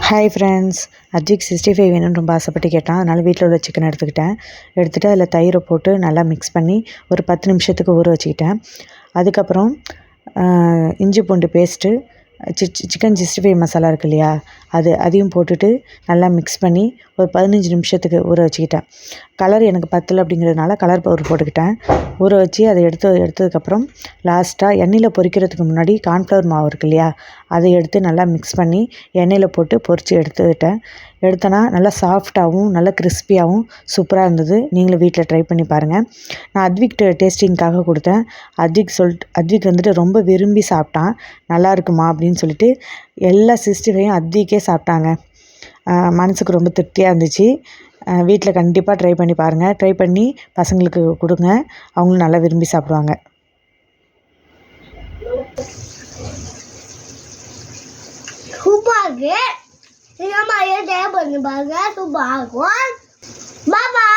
Hi friends, Ajit 65 வேணும்னு ரொம்ப ஆசைப்பட்டு கேட்டான். அதனால் வீட்டில் உள்ள சிக்கன் எடுத்துகிட்டு அதில் தயிரை போட்டு நல்லா மிக்ஸ் பண்ணி ஒரு 10 நிமிஷத்துக்கு ஊற வச்சுக்கிட்டேன். அதுக்கப்புறம் இஞ்சி பூண்டு பேஸ்ட்டு, சிக்கன் 65 மசாலா இருக்கு இல்லையா, அதையும் போட்டுட்டு நல்லா மிக்ஸ் பண்ணி ஒரு 15 நிமிஷத்துக்கு ஊற வச்சுக்கிட்டேன். கலர் எனக்கு பத்தலை அப்படிங்கிறதுனால கலர் பவுடர் போட்டுக்கிட்டேன். ஊற வச்சு அதை எடுத்ததுக்கப்புறம் லாஸ்ட்டாக எண்ணெயில் பொரிக்கிறதுக்கு முன்னாடி கார்ன்ஃப்ளவர் மாவு இருக்கு இல்லையா, அதை எடுத்து நல்லா மிக்ஸ் பண்ணி எண்ணெயில் போட்டு பொரித்து எடுத்தேன்னா நல்லா சாஃப்டாகவும் நல்லா கிறிஸ்பியாகவும் சூப்பராக இருந்தது. நீங்களும் வீட்டில் ட்ரை பண்ணி பாருங்கள். நான் அத்விக் டேஸ்டிங்காக கொடுத்தேன். அத்விக் வந்துட்டு ரொம்ப விரும்பி சாப்பிட்டான். நல்லா இருக்குமா அப்படின்னு சொல்லிட்டு எல்லா 65 அத்விக்கே சாப்பிட்டாங்க. மனசுக்கு ரொம்ப திருப்தியாக இருந்துச்சு. வீட்டில் கண்டிப்பாக ட்ரை பண்ணி பாருங்கள். ட்ரை பண்ணி பசங்களுக்கு கொடுங்க, அவங்களும் நல்லா விரும்பி சாப்பிடுவாங்க. சூப்பராக இருக்கு. நீங்கள் மாதிரி ட்ரை பண்ணி பாருங்கள். சூப்பராக இருக்கும். பாய்.